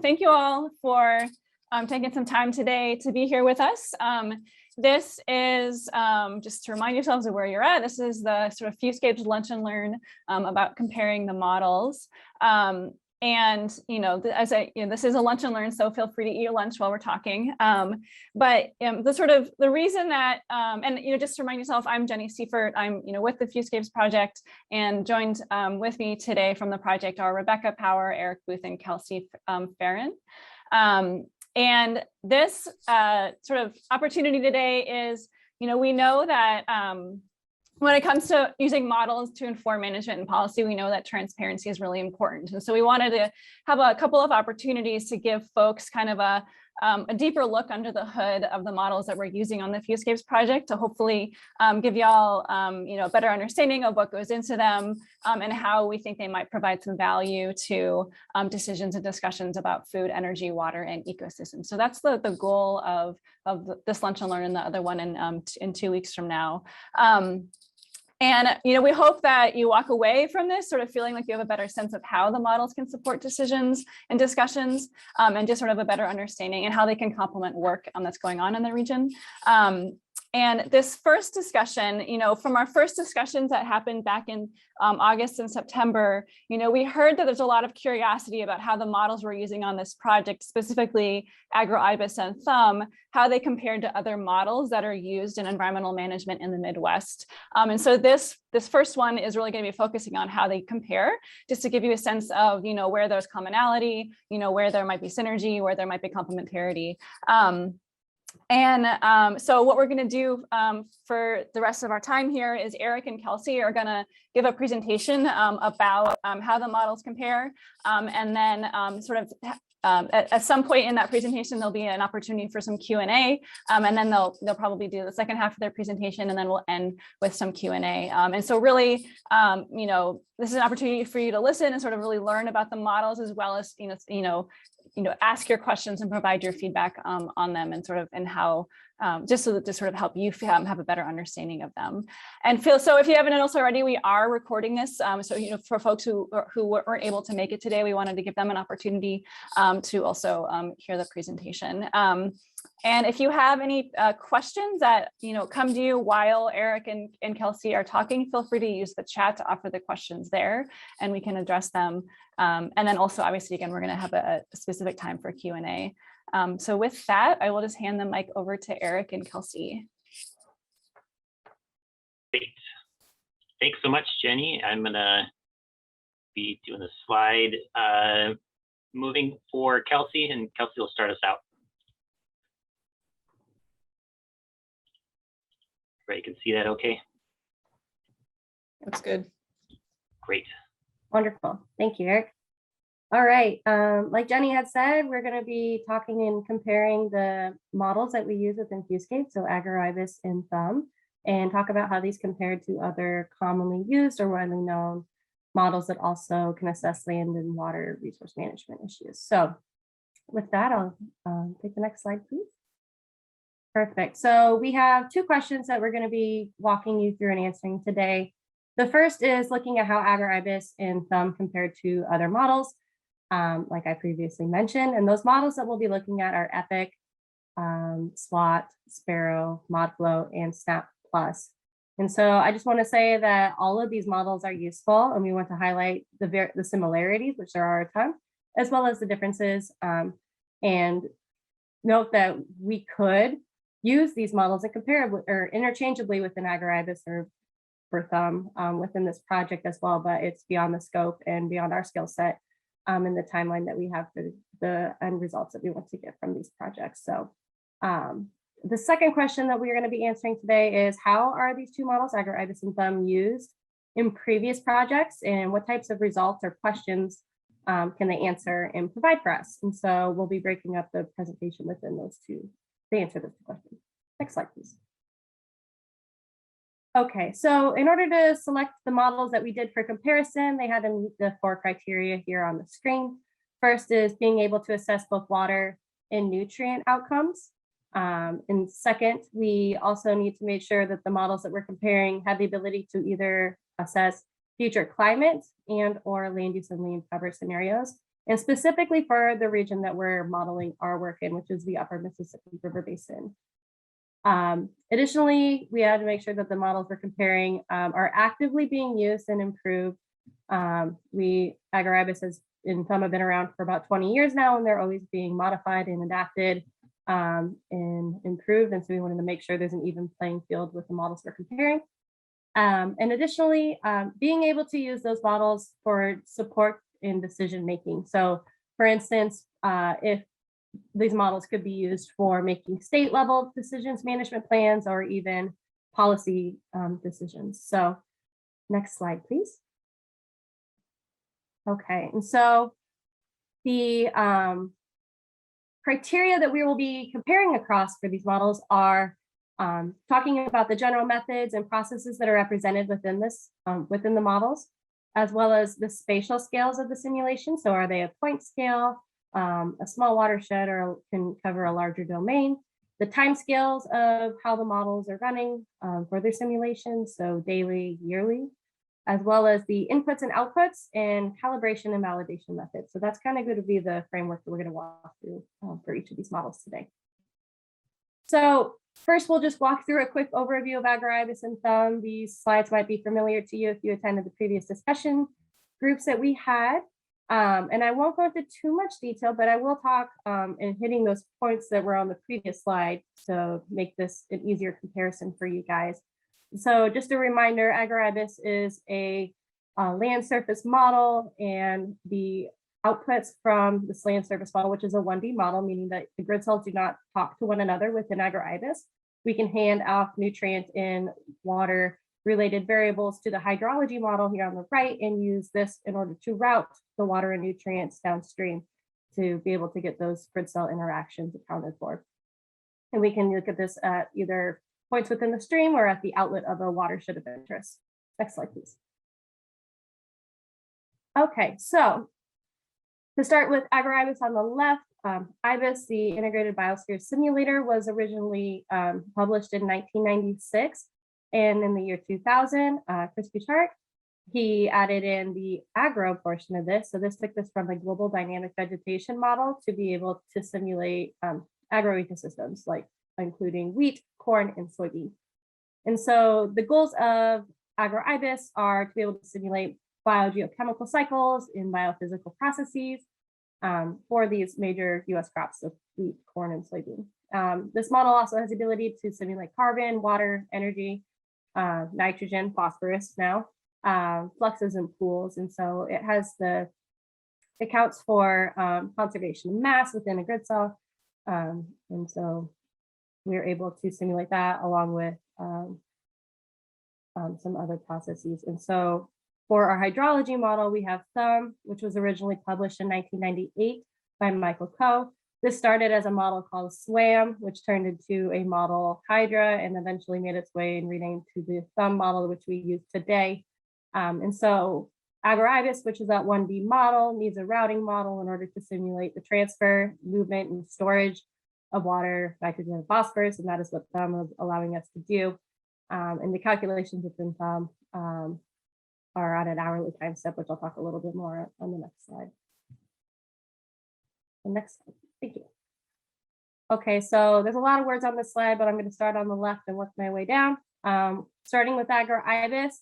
thank you all for taking some time today to be here with us. This is, just to remind yourselves of where you're at, this is the sort of FEWscapes Lunch and Learn about comparing the models. And, this is a lunch and learn, so feel free to eat your lunch while we're talking. But the reason that, just to remind yourself, I'm Jenny Seifert. I'm, with the FEWscapes project, and joined with me today from the project are Rebecca Power, Eric Booth, and Kelsie Ferin. And this sort of opportunity today is, we know that when it comes to using models to inform management and policy, we know that transparency is really important. And so we wanted to have a couple of opportunities to give folks kind of a deeper look under the hood of the models that we're using on the FEWscapes project to hopefully give y'all a better understanding of what goes into them and how we think they might provide some value to decisions and discussions about food, energy, water, and ecosystems. So that's the goal of this lunch and learn, and the other one in 2 weeks from now. And, we hope that you walk away from this sort of feeling like you have a better sense of how the models can support decisions and discussions, and just sort of a better understanding and how they can complement work that's going on in the region. And this first discussion, from our first discussions that happened back in August and September, we heard that there's a lot of curiosity about how the models we're using on this project, specifically AgroIBIS and THMB, how they compared to other models that are used in environmental management in the Midwest. And so this first one is really going to be focusing on how they compare, just to give you a sense of, where there's commonality, where there might be synergy, where there might be complementarity. So what we're going to do for the rest of our time here is Eric and Kelsie are going to give a presentation about how the models compare. And then at some point in that presentation, there'll be an opportunity for some Q&A. And then they'll probably do the second half of their presentation, and then we'll end with some Q&A. And so really, this is an opportunity for you to listen and sort of really learn about the models, as well as, ask your questions and provide your feedback on them, and how, just so that to sort of help you have a better understanding of them. And so if you haven't noticed already, we are recording this. So, for folks who weren't able to make it today, we wanted to give them an opportunity to also hear the presentation. And if you have any questions that come to you while Eric and Kelsie are talking, feel free to use the chat to offer the questions there, and we can address them. And then also, obviously, again, we're going to have a specific time for Q&A. So with that, I will just hand the mic over to Eric and Kelsie. Great. Thanks so much, Jenny. I'm going to be doing the slide moving for Kelsie, and Kelsie will start us out. You can see that okay? That's good. Great. Wonderful. Thank you, Eric. All right. Like Jenny had said, we're going to be talking and comparing the models that we use within FEWscapes, so AgroIBIS and THMB, and talk about how these compare to other commonly used or widely known models that also can assess land and water resource management issues. So with that, I'll take the next slide, please. Perfect. So we have two questions that we're going to be walking you through and answering today. The first is looking at how AgroIBIS and THMB compared to other models, like I previously mentioned. And those models that we'll be looking at are EPIC, SWAT, Sparrow, Modflow, and SnapPlus. And so I just want to say that all of these models are useful, and we want to highlight the similarities, which there are a ton, as well as the differences. And note that we could use these models and compare or interchangeably within AgroIBIS or for THMB within this project as well, but it's beyond the scope and beyond our skill set and the timeline that we have for the end results that we want to get from these projects. So the second question that we are going to be answering today is, how are these two models, AgroIBIS and THMB, used in previous projects, and what types of results or questions can they answer and provide for us? And so we'll be breaking up the presentation within those two to answer those two questions. Next slide, please. Okay, so in order to select the models that we did for comparison, they had to meet the 4 criteria here on the screen. First is being able to assess both water and nutrient outcomes. And second, we also need to make sure that the models that we're comparing have the ability to either assess future climate and or land use and land cover scenarios, and specifically for the region that we're modeling our work in, which is the upper Mississippi River Basin. Additionally, we had to make sure that the models we're comparing are actively being used and improved. AgroIBIS has and some have been around for about 20 years now, and they're always being modified and adapted and improved. And so we wanted to make sure there's an even playing field with the models we're comparing. And additionally, being able to use those models for support in decision making. So for instance, if these models could be used for making state level decisions, management plans, or even policy decisions. So next slide, please. Okay, and so the criteria that we will be comparing across for these models are talking about the general methods and processes that are represented within this, within the models, as well as the spatial scales of the simulation. So are they a point scale, a small watershed, or can cover a larger domain? The time scales of how the models are running for their simulations, so daily, yearly, as well as the inputs and outputs and calibration and validation methods. So that's kind of going to be the framework that we're going to walk through for each of these models today. So first, we'll just walk through a quick overview of AgroIBIS and THMB. These slides might be familiar to you if you attended the previous discussion groups that we had. And I won't go into too much detail, but I will talk in hitting those points that were on the previous slide to make this an easier comparison for you guys. So just a reminder, AgroIBIS is a land surface model, and the outputs from this land surface model, which is a 1D model, meaning that the grid cells do not talk to one another within AgroIBIS. We can hand off nutrient and water related variables to the hydrology model here on the right and use this in order to route the water and nutrients downstream to be able to get those grid cell interactions accounted for. And we can look at this at either points within the stream or at the outlet of a watershed of interest. Next slide, please. Okay, so to start with AgroIBIS on the left, IBIS, the Integrated Biosphere Simulator, was originally published in 1996. And in the year 2000, Chris Bouchard, he added in the agro portion of this. So this took this from a global dynamic vegetation model to be able to simulate agroecosystems, like including wheat, corn, and soybean. And so the goals of AgroIBIS are to be able to simulate biogeochemical cycles in biophysical processes for these major US crops of wheat, corn, and soybean. This model also has the ability to simulate carbon, water, energy, nitrogen, phosphorus now, fluxes and pools. And so it has accounts for conservation of mass within a grid cell. And so we're able to simulate that along with some other processes. And so for our hydrology model, we have THMB, which was originally published in 1998 by Michael Coe. This started as a model called SWAM, which turned into a model Hydra and eventually made its way and renamed to the THMB model, which we use today. And so AgroIBIS, which is that 1D model, needs a routing model in order to simulate the transfer, movement, and storage of water, nitrogen, and phosphorus, and that is what THMB is allowing us to do. And the calculations within THMB are at an hourly time step, which I'll talk a little bit more on the next slide. The next slide, thank you. Okay, so there's a lot of words on this slide, but I'm going to start on the left and work my way down. Starting with AgroIBIS,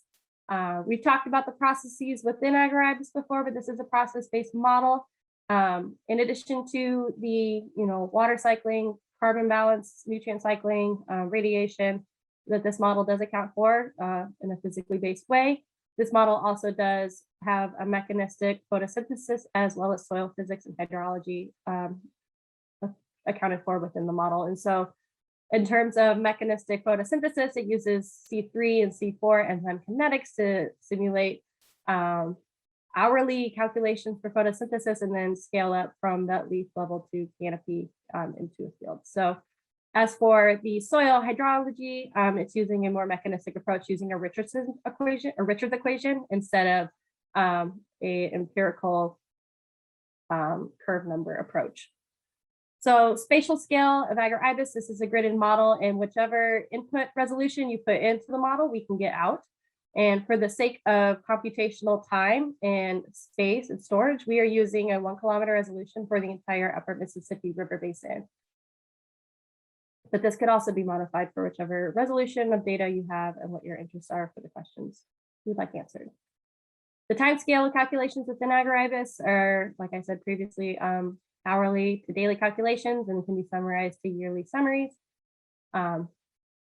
we've talked about the processes within AgroIBIS before, but this is a process-based model. In addition to the water cycling, carbon balance, nutrient cycling, radiation that this model does account for in a physically based way, this model also does have a mechanistic photosynthesis as well as soil physics and hydrology accounted for within the model. And so in terms of mechanistic photosynthesis, it uses C3 and C4 enzyme kinetics to simulate hourly calculations for photosynthesis and then scale up from that leaf level to canopy into a field. So as for the soil hydrology, it's using a more mechanistic approach using a Richard's equation instead of a empirical curve number approach. So spatial scale of AgroIBIS, this is a gridded model, and whichever input resolution you put into the model, we can get out. And for the sake of computational time and space and storage, we are using a 1 kilometer resolution for the entire upper Mississippi River Basin. But this could also be modified for whichever resolution of data you have and what your interests are for the questions you'd like answered. The time scale calculations within AgroIBIS are, like I said previously, hourly to daily calculations and can be summarized to yearly summaries.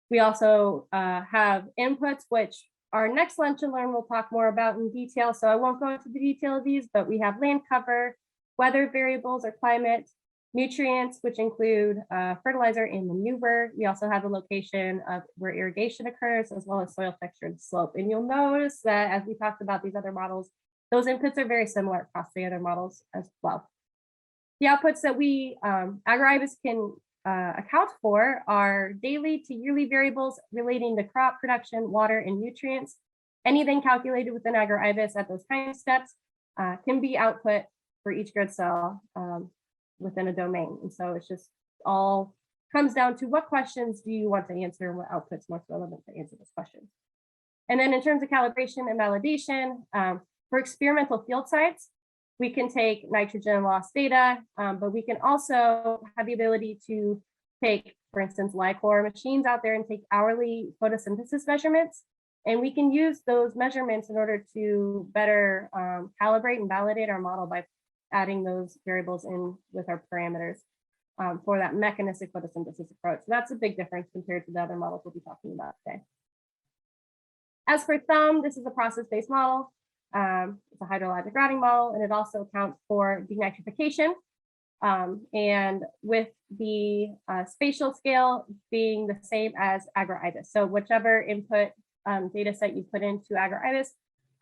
We also have inputs, which our next lunch and learn we'll talk more about in detail. So I won't go into the detail of these, but we have land cover, weather variables or climate, nutrients, which include fertilizer and manure. We also have the location of where irrigation occurs, as well as soil texture and slope. And you'll notice that as we talked about these other models, those inputs are very similar across the other models as well. The outputs that we, AgroIBIS can account for are daily to yearly variables relating to crop production, water, and nutrients. Anything calculated within AgroIBIS at those time steps can be output for each grid cell within a domain. And so it's just all comes down to what questions do you want to answer and what outputs most relevant to answer this question. And then in terms of calibration and validation, for experimental field sites, we can take nitrogen loss data, but we can also have the ability to take, for instance, LICOR machines out there and take hourly photosynthesis measurements. And we can use those measurements in order to better calibrate and validate our model by adding those variables in with our parameters for that mechanistic photosynthesis approach. So that's a big difference compared to the other models we'll be talking about today. As for THMB, this is a process-based model. It's a hydrologic routing model, and it also accounts for denitrification. And with the spatial scale being the same as AgroIBIS. So whichever input data set you put into AgroIBIS,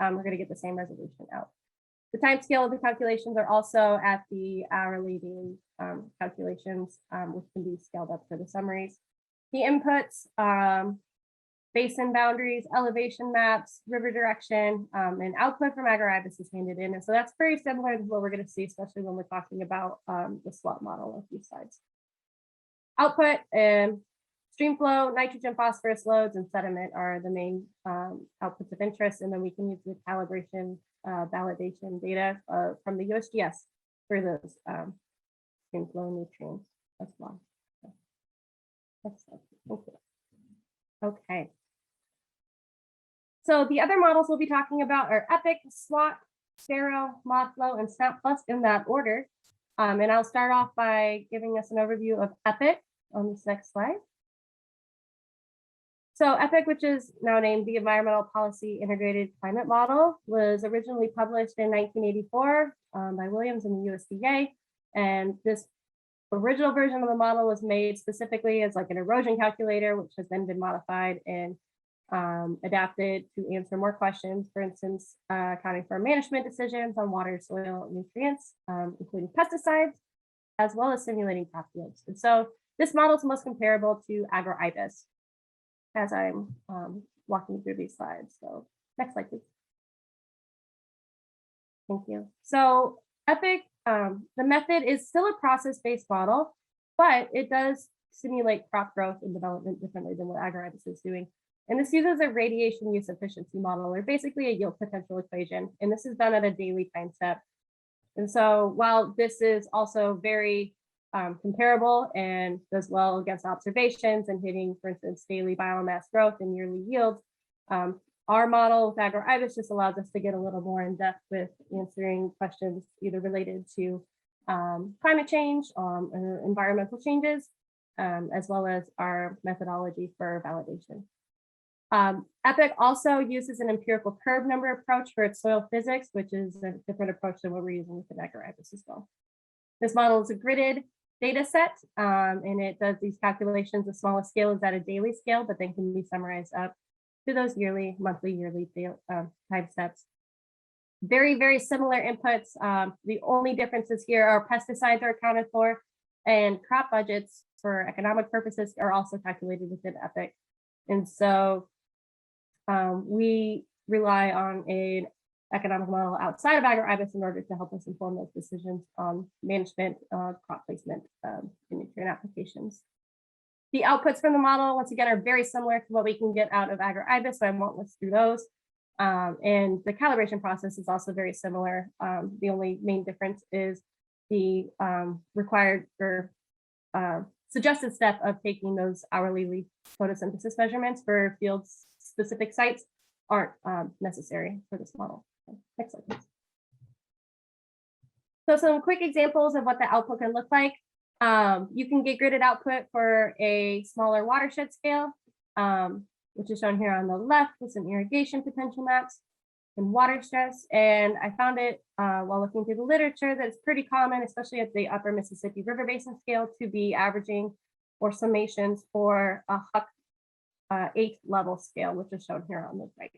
we're going to get the same resolution out. The time scale of the calculations are also at the hourly daily calculations, which can be scaled up for the summaries. The inputs, basin boundaries, elevation maps, river direction, and output from AgroIBIS is handed in. And so that's very similar to what we're going to see, especially when we're talking about the SWAT model of these slides. Output and stream flow, nitrogen, phosphorus loads, and sediment are the main outputs of interest. And then we can use the calibration validation data from the USGS for those stream flow nutrients as well. Next slide. Thank you. Okay. So the other models we'll be talking about are EPIC, SWAT, Sparrow, Modflow, and SnapPlus in that order. And I'll start off by giving us an overview of EPIC on this next slide. So EPIC, which is now named the Environmental Policy Integrated Climate Model, was originally published in 1984 by Williams and the USDA. And this original version of the model was made specifically as like an erosion calculator, which has then been modified and adapted to answer more questions, for instance, accounting for management decisions on water, soil, nutrients, including pesticides, as well as simulating crop yields. And so this model is most comparable to AgroIBIS as I'm walking through these slides. So next slide, please. Thank you. So EPIC, the method is still a process-based model, but it does simulate crop growth and development differently than what AgroIBIS is doing. And this uses a radiation use efficiency model, or basically a yield potential equation. And this is done at a daily time step. And so while this is also very comparable and does well against observations and hitting, for instance, daily biomass growth and yearly yields, our model with AgroIBIS just allows us to get a little more in depth with answering questions either related to climate change or environmental changes, as well as our methodology for validation. EPIC also uses an empirical curve number approach for its soil physics, which is a different approach than what we're using with the AgroIBIS as well. This model is a gridded data set, and it does these calculations. The smallest scale is at a daily scale, but then can be summarized up to those yearly, monthly, yearly time steps. Very, very similar inputs. The only differences here are pesticides are accounted for, and crop budgets for economic purposes are also calculated within EPIC. And so we rely on an economic model outside of AgroIBIS in order to help us inform those decisions on management, crop placement, and nutrient applications. The outputs from the model, once again, are very similar to what we can get out of AgroIBIS, so I won't list through those. And the calibration process is also very similar. The only main difference is the required or suggested step of taking those hourly leaf photosynthesis measurements for field specific sites aren't necessary for this model. Next slide, please. So some quick examples of what the output can look like. You can get gridded output for a smaller watershed scale, which is shown here on the left with some irrigation potential maps and water stress. And I found it while looking through the literature that it's pretty common, especially at the upper Mississippi River Basin scale, to be averaging or summations for a HUC 8 level scale, which is shown here on the right.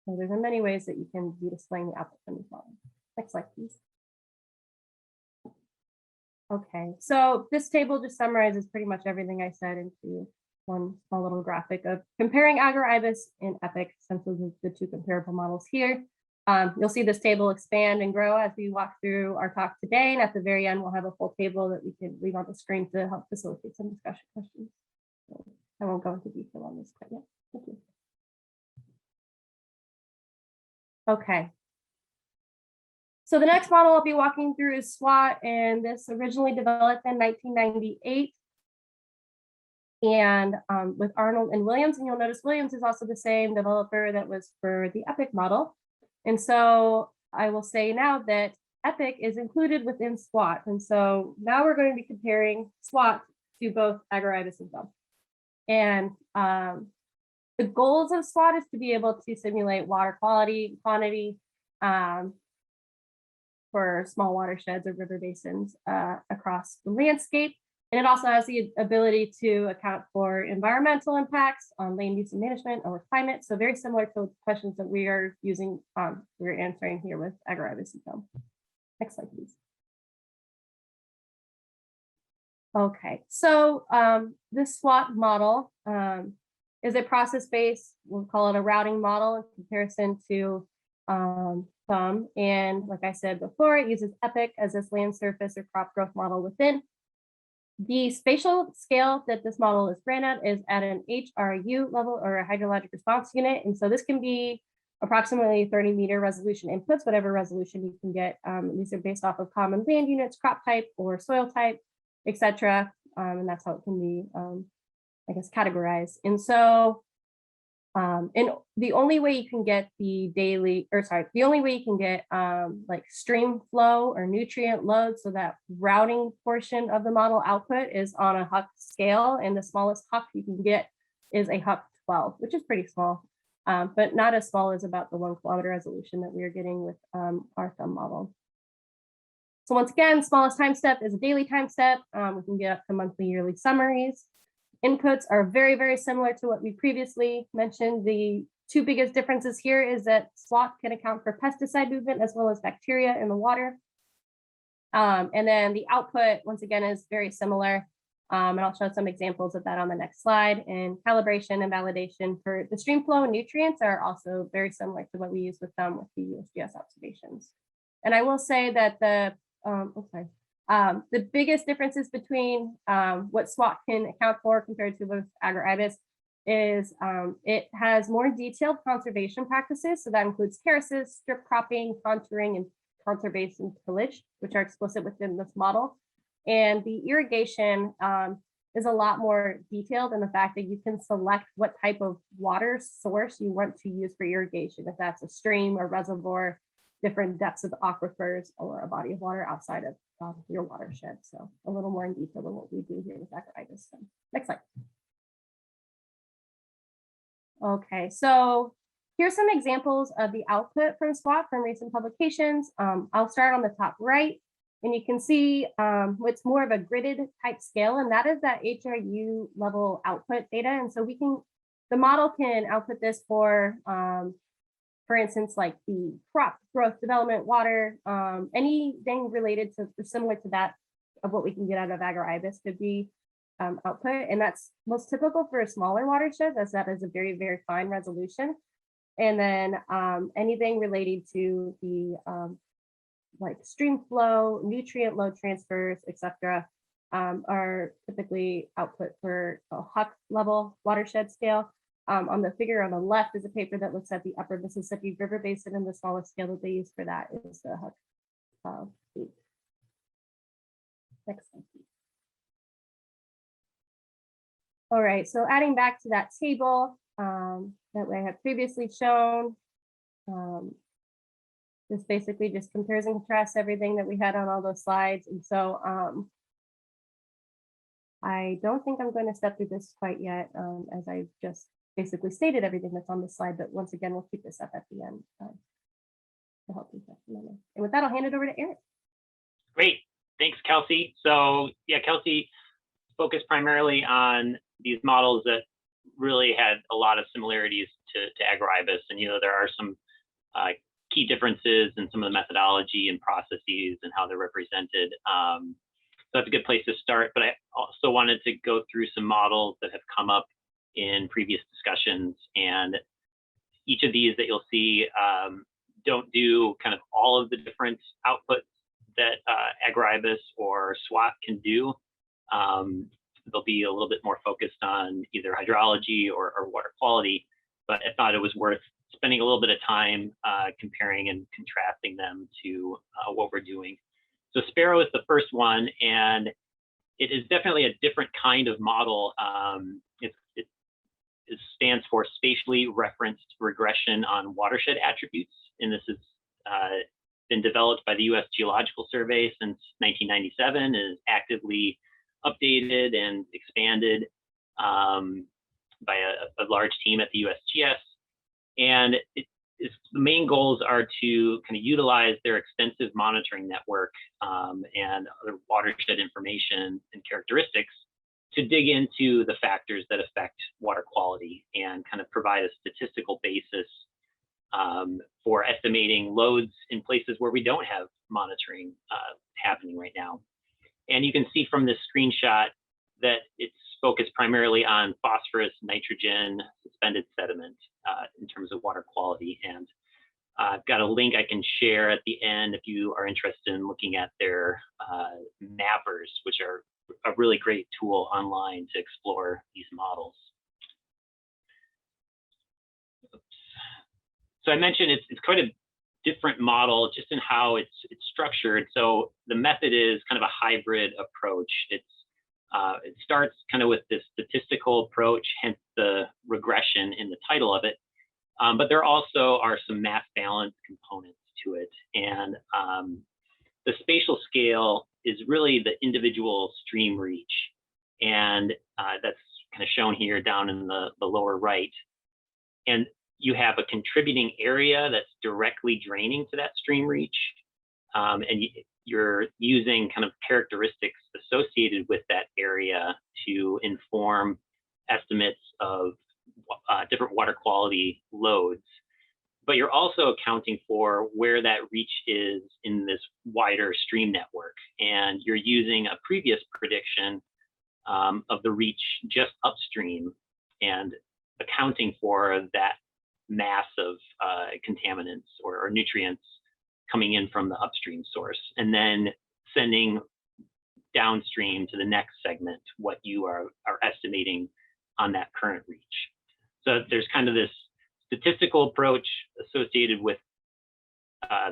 So there's many ways that you can be displaying the output from this model. Next slide, please. Okay, so this table just summarizes pretty much everything I said into one small little graphic of comparing AgroIBIS and EPIC, since those are the two comparable models here. You'll see this table expand and grow as we walk through our talk today, and at the very end, we'll have a full table that we can leave on the screen to help facilitate some discussion questions. So I won't go into detail on this quite yet. Thank you. Okay. So the next model I'll be walking through is SWAT, and this originally developed in 1998. And with Arnold and Williams, and you'll notice Williams is also the same developer that was for the EPIC model. And so I will say now that EPIC is included within SWAT. And so now we're going to be comparing SWAT to both AgroIBIS and THMB. And the goals of SWAT is to be able to simulate water quality, quantity, for small watersheds or river basins across the landscape. And it also has the ability to account for environmental impacts on land use and management or climate. So very similar to the questions that we are using, we're answering here with AgroIBIS and THMB. Next slide, please. Okay, so this SWAT model is a process-based, we'll call it a routing model in comparison to THMB. And like I said before, it uses EPIC as this land surface or crop growth model within. The spatial scale that this model is ran at is at an HRU level, or a hydrologic response unit. And so this can be approximately 30-meter resolution inputs, whatever resolution you can get. These are based off of common land units, crop type or soil type, etc. And that's how it can be, I guess, categorized. And so and the only way you can get the only way you can get like stream flow or nutrient load, so that routing portion of the model output is on a HUC scale, and the smallest HUC you can get is a HUC 12, which is pretty small, but not as small as about the 1 kilometer resolution that we are getting with our THMB model. So once again, smallest time step is a daily time step. We can get up to monthly, yearly summaries. Inputs are very, very similar to what we previously mentioned. The two biggest differences here is that SWAT can account for pesticide movement as well as bacteria in the water. And then the output, once again, is very similar. And I'll show some examples of that on the next slide. And calibration and validation for the stream flow and nutrients are also very similar to what we use with them with the USGS observations. And I will say that the biggest differences between what SWAT can account for compared to both AgroIBIS is it has more detailed conservation practices. So that includes terraces, strip cropping, contouring, and conservation tillage, which are explicit within this model. And the irrigation is a lot more detailed in the fact that you can select what type of water source you want to use for irrigation, if that's a stream or reservoir, different depths of aquifers, or a body of water outside of your watershed. So a little more in detail than what we do here with AgroIBIS. Next slide. Okay, so here's some examples of the output from SWAT from recent publications. I'll start on the top right, and you can see what's more of a gridded type scale, and that is that HRU level output data. And so the model can output this for instance, like the crop growth, development, water, anything related to similar to that of what we can get out of AgroIBIS could be output. And that's most typical for a smaller watershed, as that is a very, very fine resolution. And then anything related to the like stream flow, nutrient load transfers, etc., are typically output for a HUC level watershed scale. On the figure on the left is a paper that looks at the upper Mississippi River Basin, and the smallest scale that they use for that is the Huck. Next slide, please. All right, so adding back to that table that I have previously shown, this basically just compares and contrasts everything that we had on all those slides. And so I don't think I'm going to step through this quite yet, as I've just basically stated everything that's on the slide, but once again, we'll keep this up at the end to help you. And with that, I'll hand it over to Eric. Great, thanks, Kelsie. So yeah, Kelsie focused primarily on these models that really had a lot of similarities to AgroIBIS, and there are some key differences in some of the methodology and processes and how they're represented. So that's a good place to start, but I also wanted to go through some models that have come up in previous discussions, and each of these that you'll see don't do kind of all of the different outputs that AgroIBIS or SWAT can do. They'll be a little bit more focused on either hydrology or water quality, but I thought it was worth spending a little bit of time comparing and contrasting them to what we're doing. So Sparrow is the first one, and it is definitely a different kind of model. It stands for Spatially Referenced Regression on Watershed Attributes, and this has been developed by the U.S. Geological Survey since 1997 and is actively updated and expanded by a large team at the USGS. And the main goals are to kind of utilize their extensive monitoring network and other watershed information and characteristics to dig into the factors that affect water quality and kind of provide a statistical basis for estimating loads in places where we don't have monitoring happening right now. And you can see from this screenshot that it's focused primarily on phosphorus, nitrogen, suspended sediment in terms of water quality. And I've got a link I can share at the end if you are interested in looking at their mappers, which are a really great tool online to explore these models. Oops. So I mentioned it's quite a different model just in how it's structured. So the method is kind of a hybrid approach. It starts kind of with this statistical approach, hence the regression in the title of it. But there also are some mass balance components to it. And the spatial scale is really the individual stream reach. And that's kind of shown here down in the lower right. And you have a contributing area that's directly draining to that stream reach. And you're using kind of characteristics associated with that area to inform estimates of different water quality loads. But you're also accounting for where that reach is in this wider stream network. And you're using a previous prediction of the reach just upstream and accounting for that mass of contaminants or nutrients coming in from the upstream source, and then sending downstream to the next segment what you are estimating on that current reach. So there's kind of this statistical approach associated with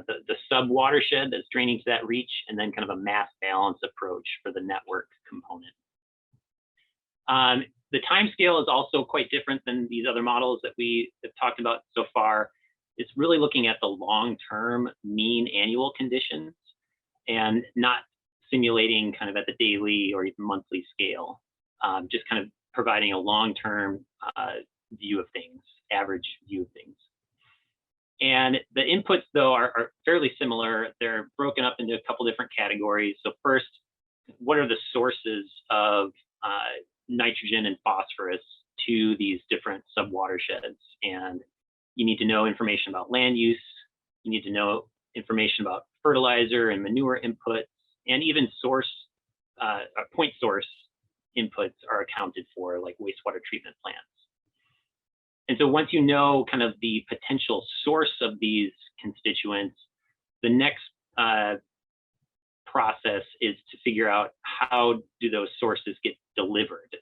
the sub-watershed that's draining to that reach, and then kind of a mass balance approach for the network component. The time scale is also quite different than these other models that we have talked about so far. It's really looking at the long-term mean annual conditions and not simulating kind of at the daily or even monthly scale, just kind of providing a long-term view of things, average view of things. And the inputs, though, are fairly similar. They're broken up into a couple different categories. So first, what are the sources of nitrogen and phosphorus to these different sub-watersheds? And you need to know information about land use. You need to know information about fertilizer and manure inputs, and even source, point source inputs are accounted for, like wastewater treatment plants. And so once you know kind of the potential source of these constituents, the next process is to figure out how do those sources get delivered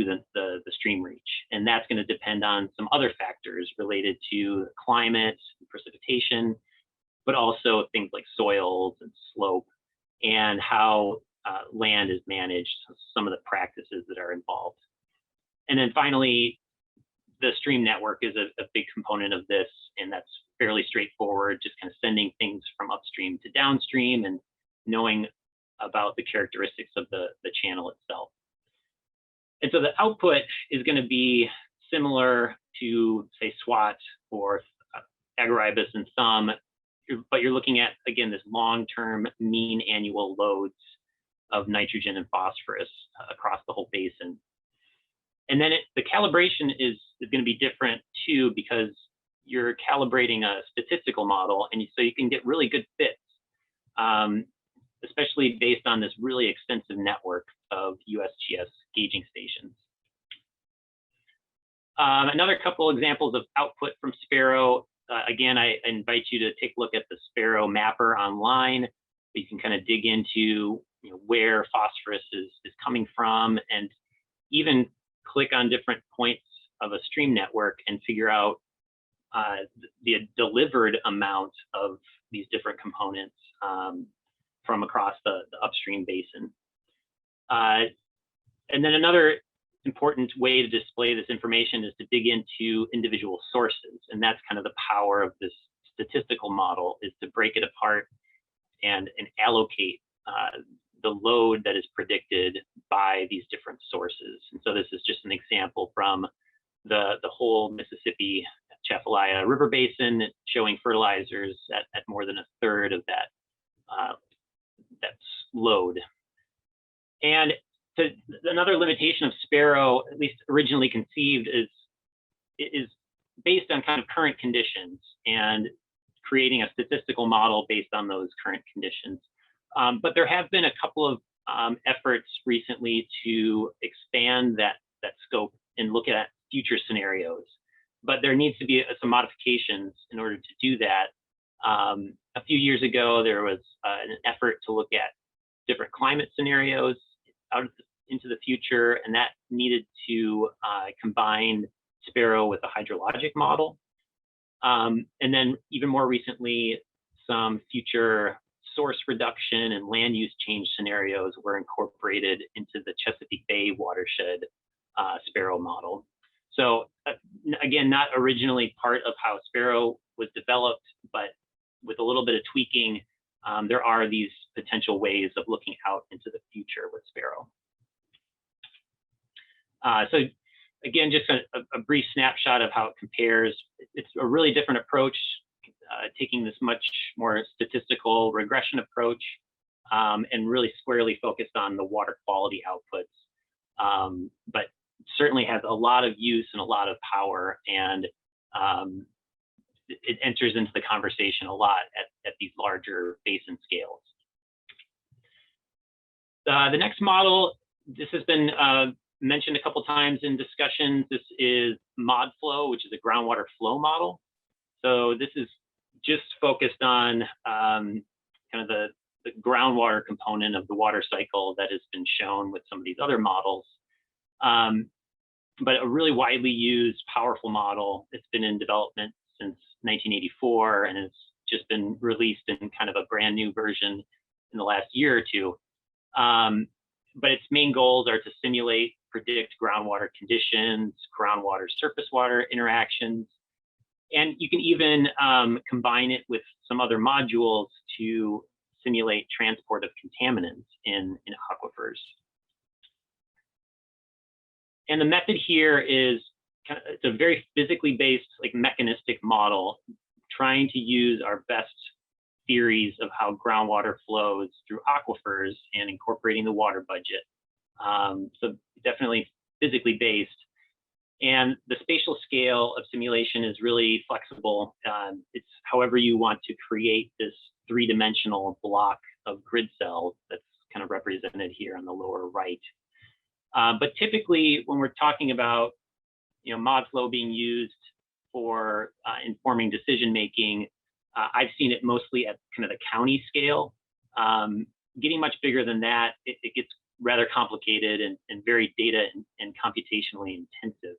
to the stream reach. And that's going to depend on some other factors related to climate, precipitation, but also things like soils and slope and how land is managed, some of the practices that are involved. And then finally, the stream network is a big component of this, and that's fairly straightforward, just kind of sending things from upstream to downstream and knowing about the characteristics of the channel itself. And so the output is going to be similar to, say, SWAT or AgroIBIS and THMB, but you're looking at, again, this long-term mean annual loads of nitrogen and phosphorus across the whole basin. And then the calibration is going to be different too, because you're calibrating a statistical model, and so you can get really good fits, especially based on this really extensive network of USGS gauging stations. Another couple examples of output from Sparrow. Again, I invite you to take a look at the Sparrow mapper online. You can kind of dig into where phosphorus is coming from, and even click on different points of a stream network and figure out the delivered amount of these different components from across the upstream basin. And then another important way to display this information is to dig into individual sources. And that's kind of the power of this statistical model, is to break it apart and allocate the load that is predicted by these different sources. And so this is just an example from the whole Mississippi Atchafalaya River Basin, showing fertilizers at more than a third of that load. And another limitation of Sparrow, at least originally conceived, is based on kind of current conditions and creating a statistical model based on those current conditions. But there have been a couple of efforts recently to expand that scope and look at future scenarios. But there needs to be some modifications in order to do that. A few years ago, there was an effort to look at different climate scenarios out into the future, and that needed to combine Sparrow with a hydrologic model. And then even more recently, some future source reduction and land use change scenarios were incorporated into the Chesapeake Bay watershed Sparrow model. So again, not originally part of how Sparrow was developed, but with a little bit of tweaking, there are these potential ways of looking out into the future with Sparrow. So again, just a brief snapshot of how it compares. It's a really different approach, taking this much more statistical regression approach, and really squarely focused on the water quality outputs, but certainly has a lot of use and a lot of power, and it enters into the conversation a lot at these larger basin scales. The next model, this has been mentioned a couple times in discussions. This is Modflow, which is a groundwater flow model. So this is just focused on kind of the groundwater component of the water cycle that has been shown with some of these other models. But a really widely used, powerful model. It's been in development since 1984, and it's just been released in kind of a brand new version in the last year or two. But its main goals are to simulate, predict groundwater conditions, groundwater surface water interactions, and you can even combine it with some other modules to simulate transport of contaminants in aquifers. And the method here is it's a very physically based, like, mechanistic model, trying to use our best theories of how groundwater flows through aquifers and incorporating the water budget. So definitely physically based. And the spatial scale of simulation is really flexible. It's however you want to create this three-dimensional block of grid cells that's kind of represented here on the lower right. But typically, when we're talking about Modflow being used for informing decision making, I've seen it mostly at kind of the county scale. Getting much bigger than that, it gets rather complicated and very data and computationally intensive.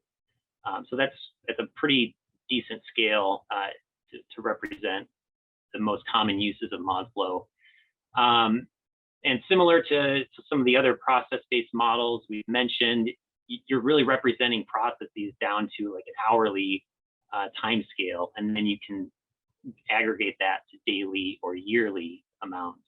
So that's a pretty decent scale to represent the most common uses of Modflow. And similar to some of the other process-based models we've mentioned, you're really representing processes down to like an hourly time scale, and then you can aggregate that to daily or yearly amounts.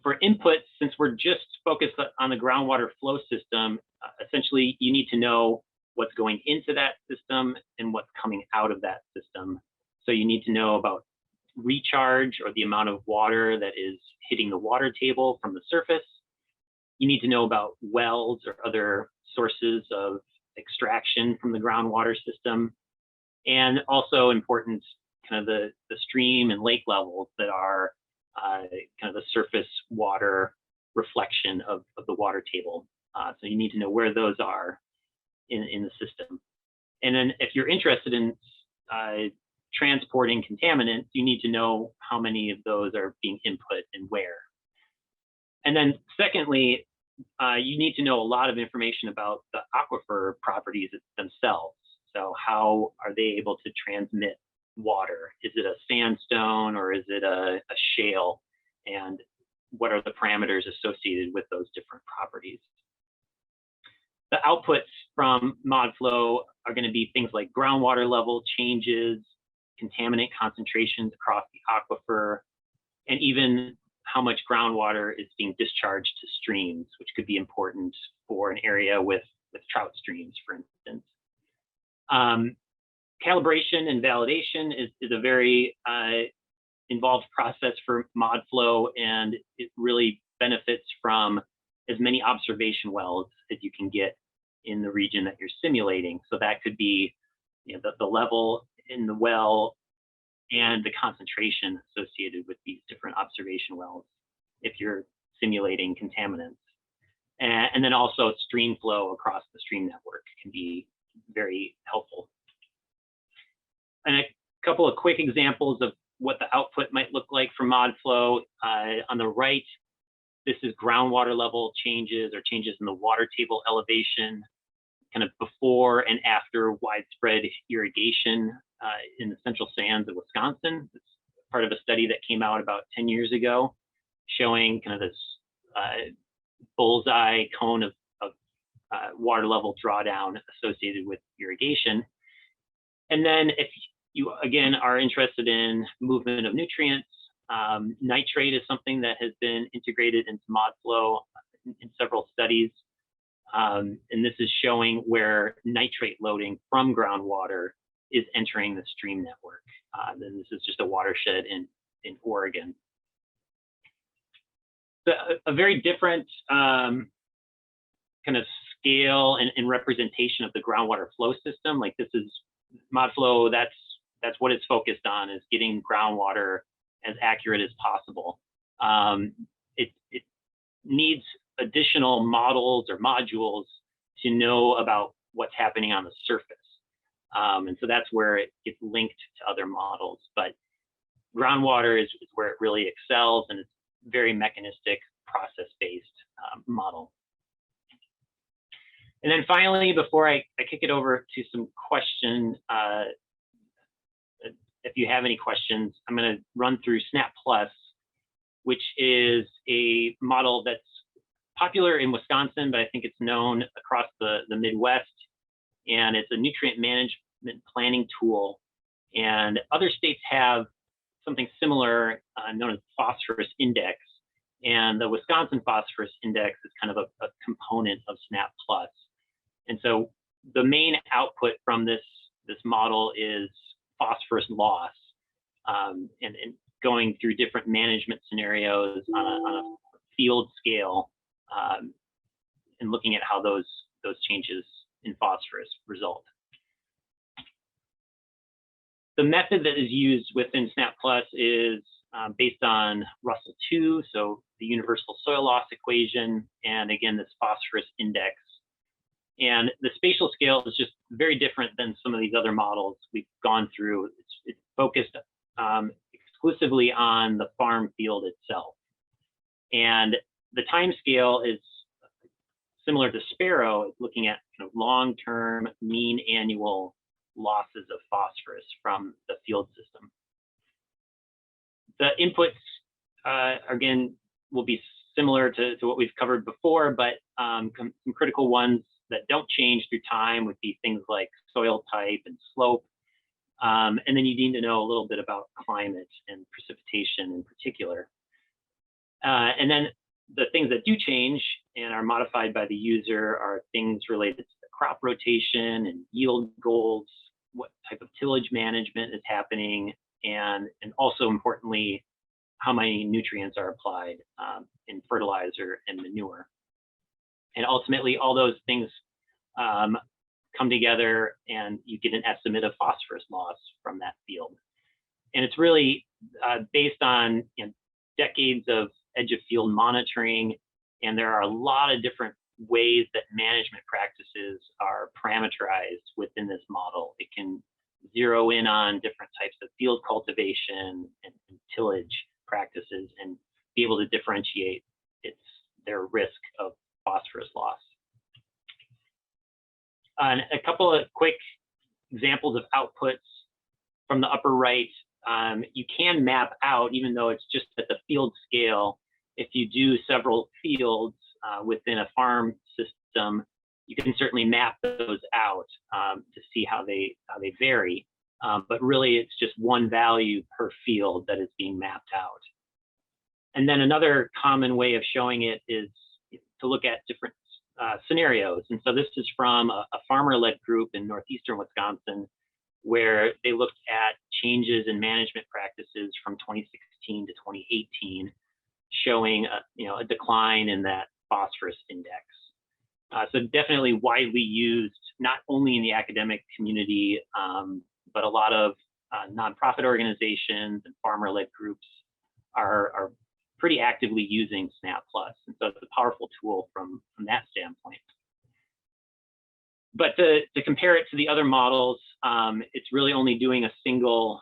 For inputs, since we're just focused on the groundwater flow system, essentially you need to know what's going into that system and what's coming out of that system. So you need to know about recharge, or the amount of water that is hitting the water table from the surface. You need to know about wells or other sources of extraction from the groundwater system. And also important, kind of the stream and lake levels that are kind of the surface water reflection of the water table. So you need to know where those are in the system. And then if you're interested in transporting contaminants, you need to know how many of those are being input and where. And then secondly, you need to know a lot of information about the aquifer properties themselves. So how are they able to transmit water? Is it a sandstone or is it a shale? And what are the parameters associated with those different properties? The outputs from Modflow are going to be things like groundwater level changes, contaminant concentrations across the aquifer, and even how much groundwater is being discharged to streams, which could be important for an area with trout streams, for instance. Calibration and validation is a very involved process for Modflow, and it really benefits from as many observation wells as you can get in the region that you're simulating. So that could be, you know, the level in the well and the concentration associated with these different observation wells if you're simulating contaminants. And then also stream flow across the stream network can be very helpful. And a couple of quick examples of what the output might look like for Modflow. On the right, this is groundwater level changes or changes in the water table elevation, kind of before and after widespread irrigation in the central sands of Wisconsin. It's part of a study that came out about 10 years ago, showing kind of this bullseye cone of water level drawdown associated with irrigation. And then if you, again, are interested in movement of nutrients, nitrate is something that has been integrated into Modflow in several studies. And this is showing where nitrate loading from groundwater is entering the stream network. Then this is just a watershed in Oregon. So a very different kind of scale and representation of the groundwater flow system. Like this is Modflow, that's what it's focused on, is getting groundwater as accurate as possible. It needs additional models or modules to know about what's happening on the surface. And so that's where it gets linked to other models. But groundwater is where it really excels, and it's very mechanistic, process-based model. And then finally, before I kick it over to some questions, if you have any questions, I'm going to run through SnapPlus, which is a model that's popular in Wisconsin, but I think it's known across the Midwest. And it's a nutrient management planning tool. And other states have something similar known as Phosphorus Index. And the Wisconsin Phosphorus Index is kind of a component of SnapPlus. And so the main output from this model is phosphorus loss, and going through different management scenarios on a field scale, and looking at how those changes in phosphorus result. The method that is used within SnapPlus is based on Russell 2, so the universal soil loss equation, and again, this phosphorus index. And the spatial scale is just very different than some of these other models we've gone through. It's focused exclusively on the farm field itself. And the time scale is similar to Sparrow. It's looking at kind of long-term mean annual losses of phosphorus from the field system. The inputs, again, will be similar to what we've covered before, but some critical ones that don't change through time would be things like soil type and slope. And then you need to know a little bit about climate and precipitation in particular. And then the things that do change and are modified by the user are things related to the crop rotation and yield goals, what type of tillage management is happening, and also importantly, how many nutrients are applied in fertilizer and manure. And ultimately, all those things come together and you get an estimate of phosphorus loss from that field. And it's really based on decades of edge of field monitoring, and there are a lot of different ways that management practices are parameterized within this model. It can zero in on different types of field cultivation and tillage practices and be able to differentiate their risk of phosphorus loss. And a couple of quick examples of outputs from the upper right. You can map out, even though it's just at the field scale, if you do several fields within a farm system, you can certainly map those out to see how they vary. But really, it's just one value per field that is being mapped out. And then another common way of showing it is to look at different scenarios. And so this is from a farmer-led group in northeastern Wisconsin, where they looked at changes in management practices from 2016 to 2018, showing a decline in that phosphorus index. So definitely widely used, not only in the academic community, but a lot of nonprofit organizations and farmer-led groups are pretty actively using SnapPlus. And so it's a powerful tool from that standpoint. But to compare it to the other models, it's really only doing a single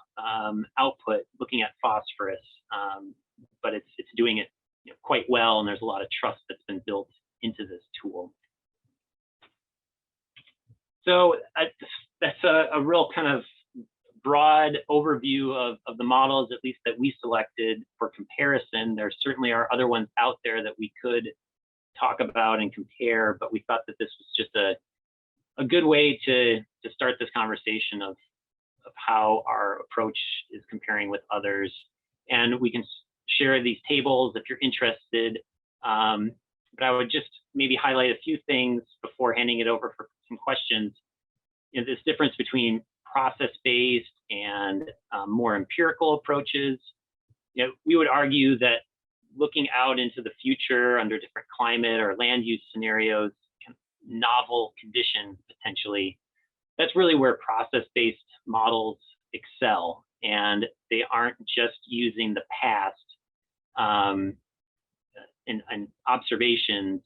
output looking at phosphorus, but it's doing it quite well, and there's a lot of trust that's been built into this tool. So that's a real kind of broad overview of the models, at least that we selected for comparison. There certainly are other ones out there that we could talk about and compare, but we thought that this was just a good way to start this conversation of how our approach is comparing with others. And we can share these tables if you're interested. But I would just maybe highlight a few things before handing it over for some questions. This difference between process-based and more empirical approaches. We would argue that looking out into the future under different climate or land use scenarios, novel conditions potentially, that's really where process-based models excel, and they aren't just using the past and observations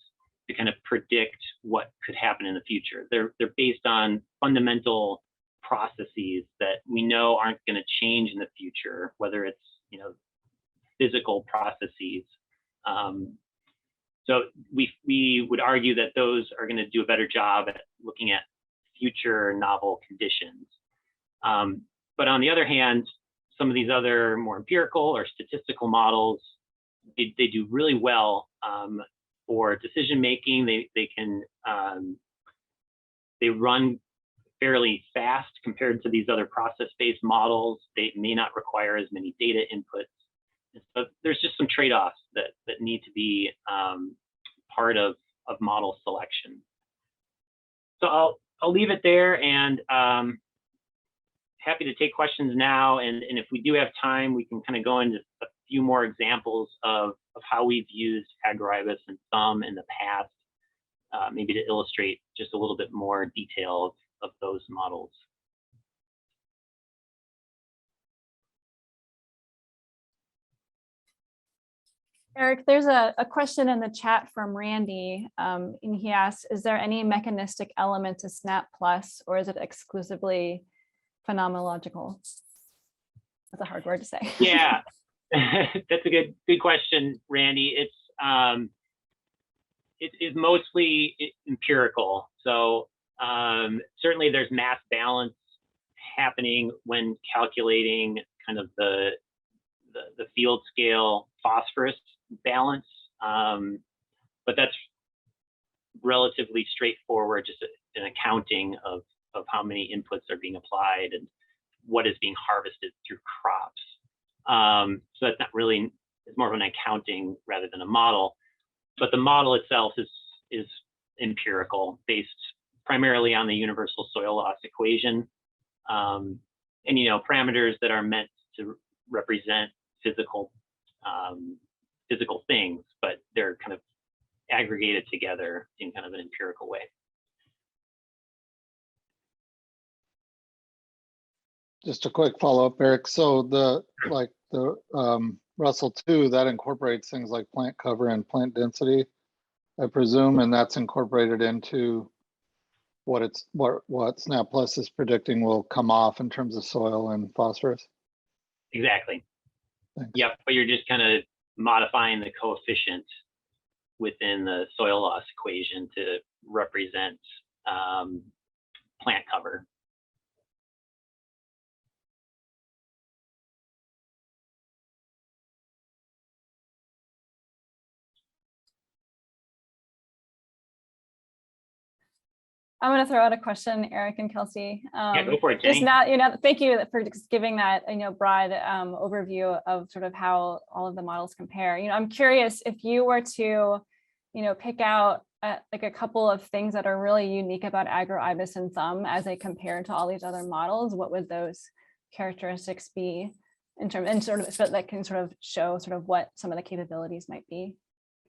to kind of predict what could happen in the future. They're based on fundamental processes that we know aren't going to change in the future, whether it's physical processes. So we would argue that those are going to do a better job at looking at future novel conditions. But on the other hand, some of these other more empirical or statistical models, they do really well for decision making. They run fairly fast compared to these other process-based models. They may not require as many data inputs. So there's just some trade-offs that need to be part of model selection. So I'll leave it there, and happy to take questions now. And if we do have time, we can kind of go into a few more examples of how we've used AgroIBIS and THMB in the past, maybe to illustrate just a little bit more detail of those models. Eric, there's a question in the chat from Randy, and he asks, is there any mechanistic element to SnapPlus, or is it exclusively phenomenological? That's a hard word to say. Yeah, that's a good question, Randy. It's it is mostly empirical. So certainly there's mass balance happening when calculating kind of the field scale phosphorus balance. But that's relatively straightforward, just an accounting of how many inputs are being applied and what is being harvested through crops. So that's not really, it's more of an accounting rather than a model. But the model itself is empirical, based primarily on the universal soil loss equation. And, you know, parameters that are meant to represent physical things, but they're kind of aggregated together in kind of an empirical way. Just a quick follow-up, Eric. So the Russell 2, that incorporates things like plant cover and plant density, I presume, and that's incorporated into what SnapPlus is predicting will come off in terms of soil and phosphorus. Exactly. Thanks. Yep, but you're just kind of modifying the coefficient within the soil loss equation to represent plant cover. I'm going to throw out a question, Eric and Kelsie. Yeah, go for it, Jenny. Just now, you know, thank you for just giving that, you know, broad overview of sort of how all of the models compare. You know, I'm curious if you were to, you know, pick out like a couple of things that are really unique about AgroIBIS and THMB as they compare to all these other models, what would those characteristics be in terms, and sort of so that can sort of show sort of what some of the capabilities might be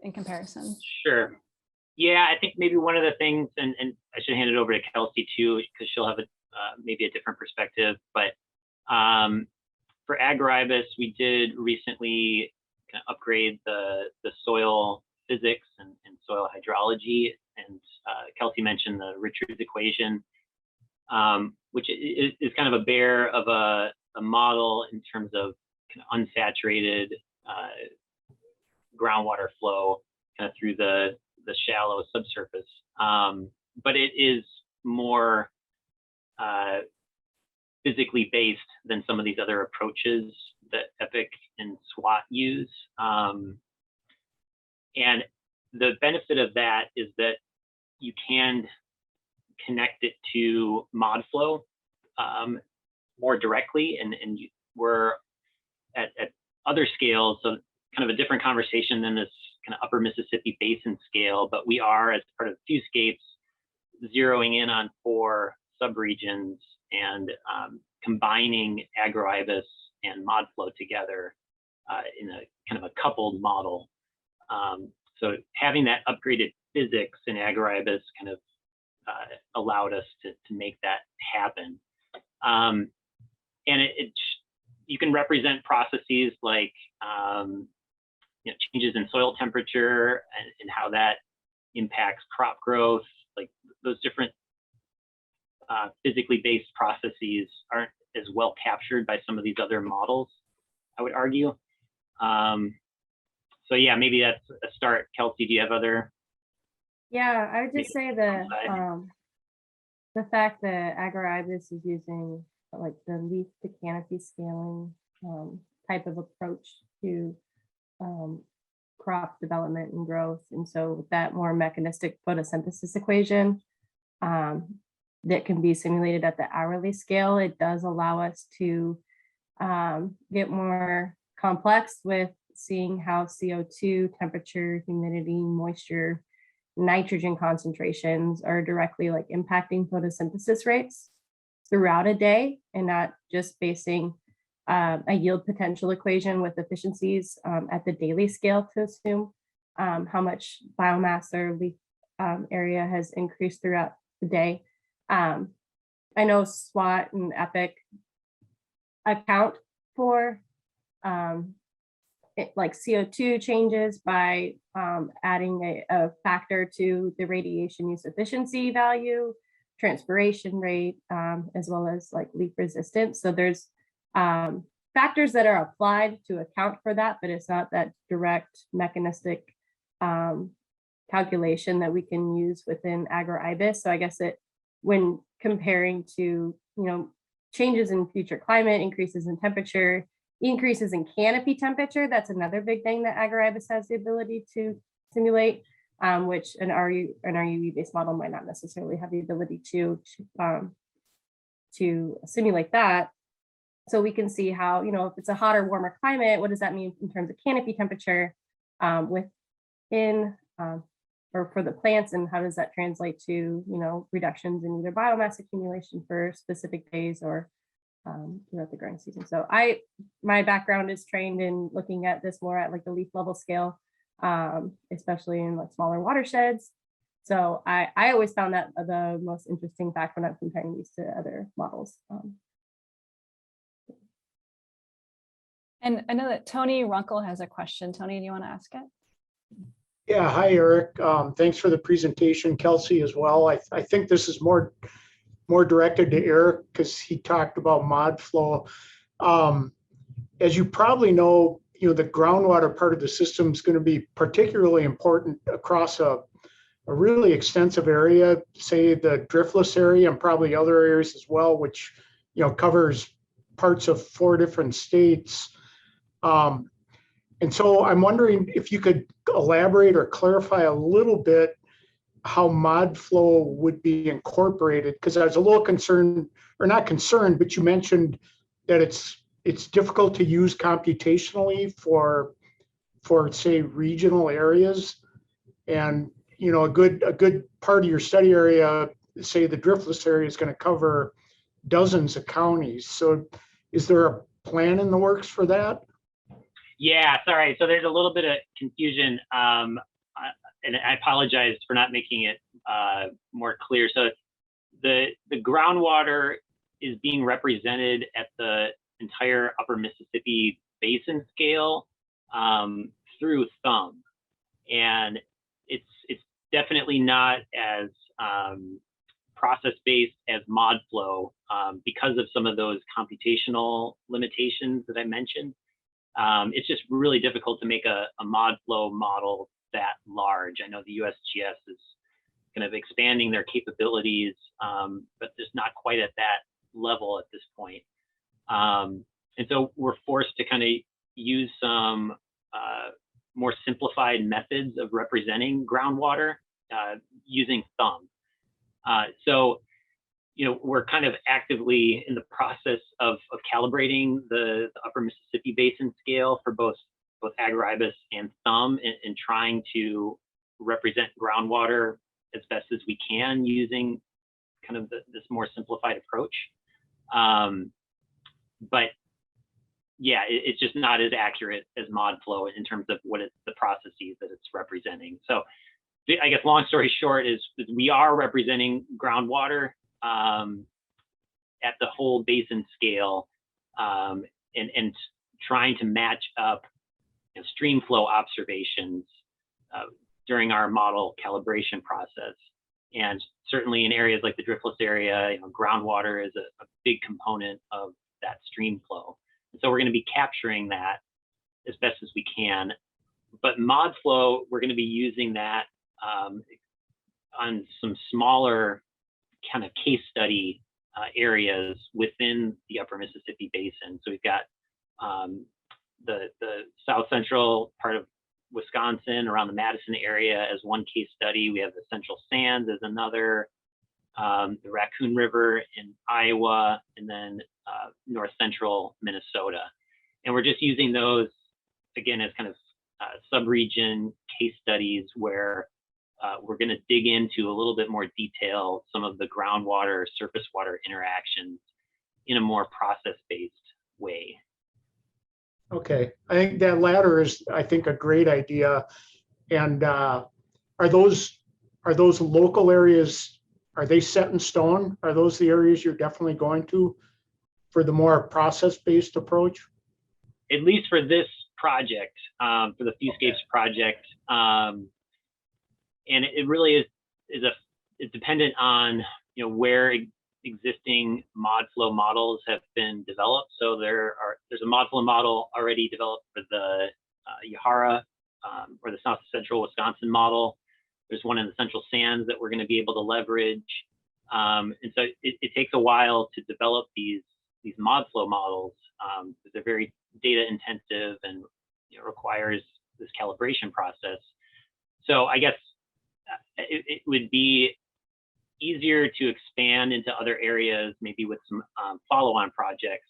in comparison? Sure. Yeah, I think maybe one of the things, and I should hand it over to Kelsie too, because she'll have maybe a different perspective. But for AgroIBIS, we did recently kind of upgrade the soil physics and soil hydrology. And Kelsie mentioned the Richards equation, which is kind of a bear of a model in terms of kind of unsaturated groundwater flow kind of through the shallow subsurface, but it is more physically based than some of these other approaches that EPIC and SWAT use. And the benefit of that is that you can connect it to Modflow more directly, and we're at other scales, so kind of a different conversation than this kind of upper Mississippi Basin scale, but we are, as part of FEWscapes, zeroing in on 4 subregions and combining AgroIBIS and Modflow together in a kind of a coupled model. So having that upgraded physics in AgroIBIS kind of allowed us to make that happen. And you can represent processes like you know, changes in soil temperature and how that impacts crop growth. Like those different physically based processes aren't as well captured by some of these other models, I would argue. So yeah, maybe that's a start. Kelsie, do you have other? Yeah, I would just say the fact that AgroIBIS is using like the leaf to canopy scaling type of approach to crop development and growth. And so with that more mechanistic photosynthesis equation that can be simulated at the hourly scale, it does allow us to get more complex with seeing how CO2, temperature, humidity, moisture, nitrogen concentrations are directly like impacting photosynthesis rates throughout a day, and not just basing a yield potential equation with efficiencies at the daily scale to assume how much biomass or leaf area has increased throughout the day. I know SWAT and EPIC account for like CO2 changes by adding a factor to the radiation use efficiency value, transpiration rate, as well as like leaf resistance. So there's factors that are applied to account for that, but it's not that direct mechanistic calculation that we can use within AgroIBIS. So I guess when comparing to, changes in future climate, increases in temperature, increases in canopy temperature, that's another big thing that AgroIBIS has the ability to simulate, which an RUE-based model might not necessarily have the ability to simulate that. So we can see how, if it's a hotter, warmer climate, what does that mean in terms of canopy temperature within or for the plants, and how does that translate to, reductions in either biomass accumulation for specific days or throughout the growing season. So my background is trained in looking at this more at like the leaf level scale, especially in like smaller watersheds. So I always found that the most interesting fact when I'm comparing these to other models. And I know that Tony Runkle has a question. Tony, do you want to ask it? Yeah, hi, Eric. Thanks for the presentation, Kelsie, as well. I think this is more directed to Eric because he talked about Modflow. As you probably know, the groundwater part of the system is going to be particularly important across a really extensive area, say the driftless area and probably other areas as well, which covers parts of 4 different states. And so I'm wondering if you could elaborate or clarify a little bit how Modflow would be incorporated, because I was a little concerned, or not concerned, but you mentioned that it's difficult to use computationally for say regional areas, and a good part of your study area, say the driftless area, is going to cover dozens of counties. So is there a plan in the works for that? Yeah, sorry. So there's a little bit of confusion, and I apologize for not making it more clear. So the groundwater is being represented at the entire Upper Mississippi Basin scale through THMB, and it's definitely not as process-based as Modflow because of some of those computational limitations that I mentioned. It's just really difficult to make a Modflow model that large. I know the USGS is kind of expanding their capabilities, but just not quite at that level at this point. And so we're forced to kind of use some more simplified methods of representing groundwater using THMB. So we're kind of actively in the process of calibrating the Upper Mississippi Basin scale for both AgroIBIS and THMB, and trying to represent groundwater as best as we can using kind of this more simplified approach. But yeah, it's just not as accurate as Modflow in terms of the processes that it's representing. So I guess long story short is we are representing groundwater at the whole basin scale, and trying to match up stream flow observations during our model calibration process. And certainly in areas like the driftless area, groundwater is a big component of that stream flow. And so we're going to be capturing that as best as we can. But Modflow, we're going to be using that on some smaller kind of case study areas within the Upper Mississippi Basin. So we've got the south central part of Wisconsin around the Madison area as one case study. We have the Central Sands as another, the Raccoon River in Iowa, and then north central Minnesota. And we're just using those, again, as kind of sub-region case studies where we're going to dig into a little bit more detail some of the groundwater, surface water interactions in a more process-based way. Okay, I think that latter is, I think, a great idea. And are those local areas, are they set in stone? Are those the areas you're definitely going to for the more process-based approach? At least for this project, for the FEWscapes project. And it really is dependent on where existing Modflow models have been developed. So there's a Modflow model already developed for the Yahara or the South Central Wisconsin model. There's one in the Central Sands that we're going to be able to leverage. And so it takes a while to develop these Modflow models. They're very data intensive and requires this calibration process. So I guess it would be easier to expand into other areas, maybe with some follow-on projects,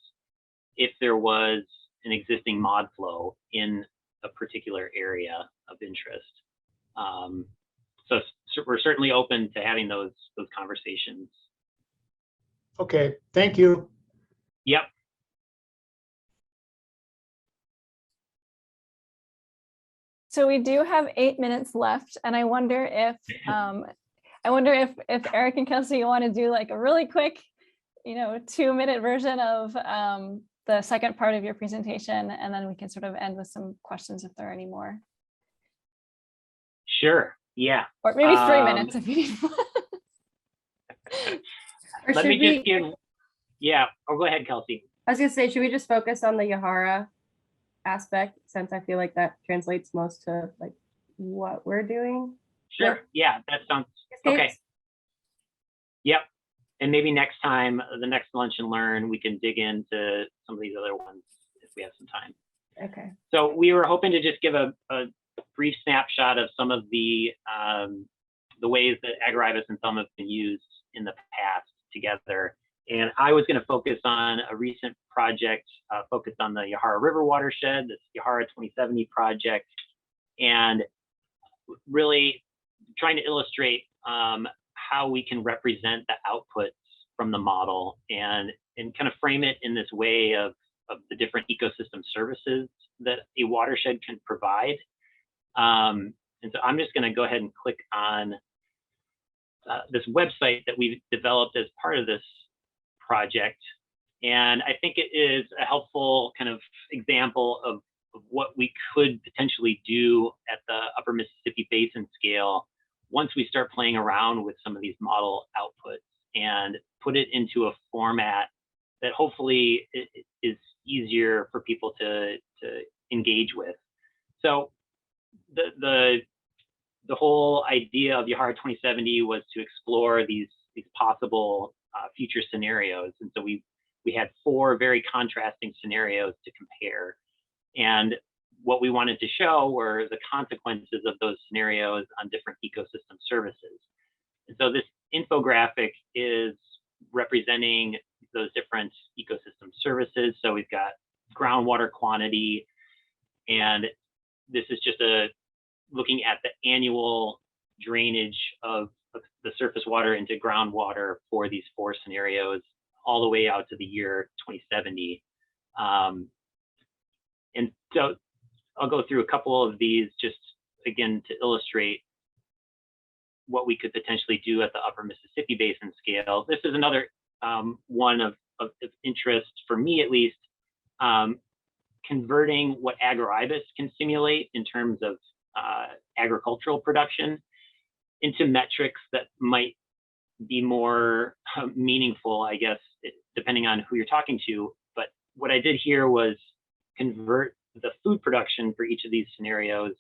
if there was an existing Modflow in a particular area of interest. So we're certainly open to having those conversations. Okay, thank you. Yep. So we do have 8 minutes left, and I wonder if if Eric and Kelsie want to do like a really quick, 2-minute version of the second part of your presentation, and then we can sort of end with some questions if there are any more. Sure. Yeah. Or maybe 3 minutes if you need more. Let me just give. Yeah. Oh, go ahead, Kelsie. I was gonna say, should we just focus on the Yahara aspect, since I feel like that translates most to like what we're doing? Sure. Yeah, that sounds okay. Yep. And maybe next time, the next Lunch and Learn, we can dig into some of these other ones if we have some time. Okay. So we were hoping to just give a brief snapshot of some of the ways that AgroIBIS and THMB have been used in the past together. And I was going to focus on a recent project focused on the Yahara River watershed, this Yahara 2070 project, and really trying to illustrate how we can represent the outputs from the model and kind of frame it in this way of the different ecosystem services that a watershed can provide. And so I'm just going to go ahead and click on this website that we've developed as part of this project. And I think it is a helpful kind of example of what we could potentially do at the Upper Mississippi Basin scale once we start playing around with some of these model outputs and put it into a format that hopefully is easier for people to engage with. So the whole idea of Yahara 2070 was to explore these possible future scenarios. And so we had 4 very contrasting scenarios to compare. And what we wanted to show were the consequences of those scenarios on different ecosystem services. And so this infographic is representing those different ecosystem services. So we've got groundwater quantity, and this is just looking at the annual drainage of the surface water into groundwater for these 4 scenarios all the way out to the year 2070. And so I'll go through a couple of these just again to illustrate what we could potentially do at the Upper Mississippi Basin scale. This is another one of interest for me, at least, converting what AgroIBIS can simulate in terms of agricultural production into metrics that might be more meaningful, I guess, depending on who you're talking to. But what I did here was convert the food production for each of these scenarios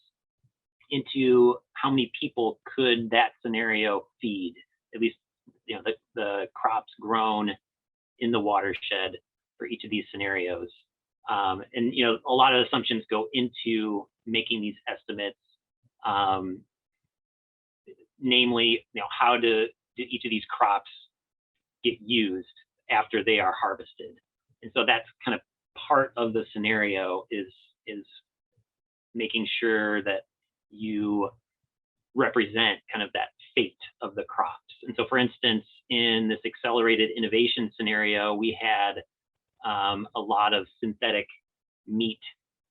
into how many people could that scenario feed, at least the crops grown in the watershed for each of these scenarios. And a lot of assumptions go into making these estimates, namely, how do each of these crops get used after they are harvested. And so that's kind of part of the scenario is making sure that you represent kind of that fate of the crops. And so, for instance, in this accelerated innovation scenario, we had a lot of synthetic meat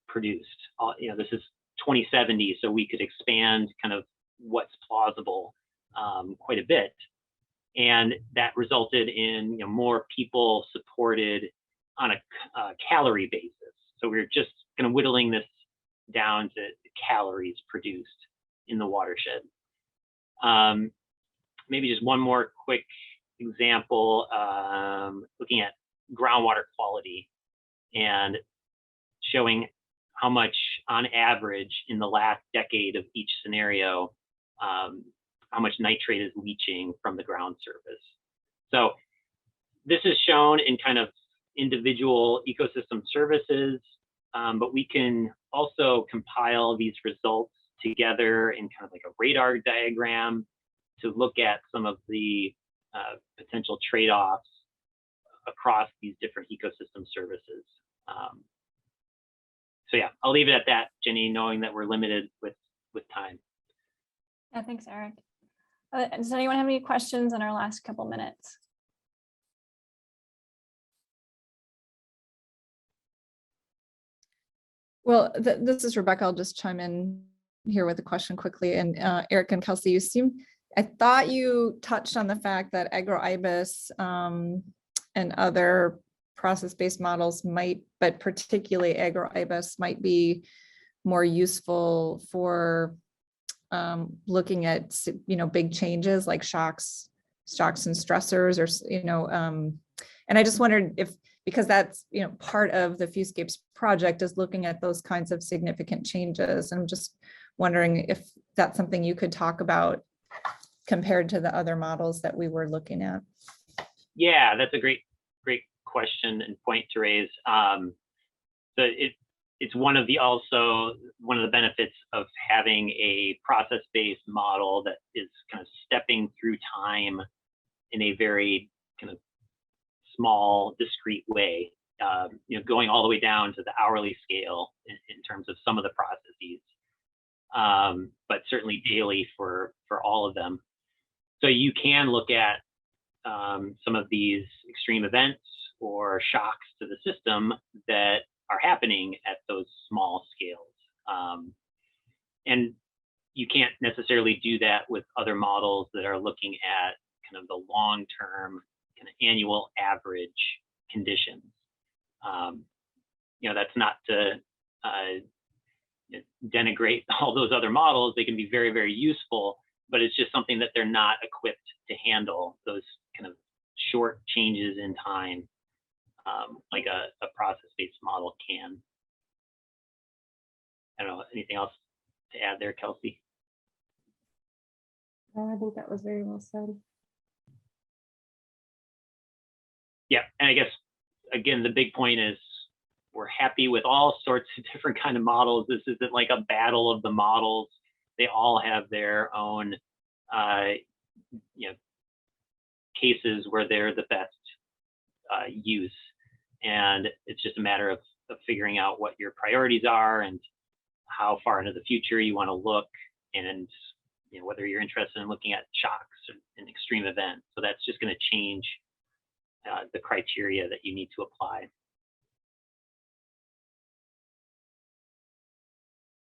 produced. This is 2070, so we could expand kind of what's plausible quite a bit. And that resulted in more people supported on a calorie basis. So we're just kind of whittling this down to calories produced in the watershed. Maybe just one more quick example, looking at groundwater quality and showing how much on average in the last decade of each scenario how much nitrate is leaching from the ground surface. So this is shown in kind of individual ecosystem services, but we can also compile these results together in kind of like a radar diagram to look at some of the potential trade-offs across these different ecosystem services. So yeah, I'll leave it at that, Jenny, knowing that we're limited with time. Yeah, thanks, Eric. Does anyone have any questions in our last couple minutes? Well, this is Rebecca. I'll just chime in here with a question quickly. And Eric and Kelsie, I thought you touched on the fact that AgroIBIS and other process-based models might, but particularly AgroIBIS might be more useful for looking at, big changes like shocks and stressors, or, and I just wondered if, because that's, part of the FEWscapes project is looking at those kinds of significant changes. I'm just wondering if that's something you could talk about compared to the other models that we were looking at. Yeah, that's a great question and point to raise. So it's one of the benefits of having a process-based model that is kind of stepping through time in a very kind of small, discrete way, going all the way down to the hourly scale in terms of some of the processes, but certainly daily for all of them. So you can look at some of these extreme events or shocks to the system that are happening at those small scales. And you can't necessarily do that with other models that are looking at kind of the long-term kind of annual average conditions. That's not to denigrate all those other models. They can be very, very useful, but it's just something that they're not equipped to handle, those kind of short changes in time, like a process-based model can. I don't know, anything else to add there, Kelsie? I think that was very well said. Yeah, and I guess, again, the big point is we're happy with all sorts of different kind of models. This isn't like a battle of the models. They all have their own cases where they're the best use. And it's just a matter of figuring out what your priorities are and how far into the future you want to look, and whether you're interested in looking at shocks and extreme events. So that's just going to change the criteria that you need to apply.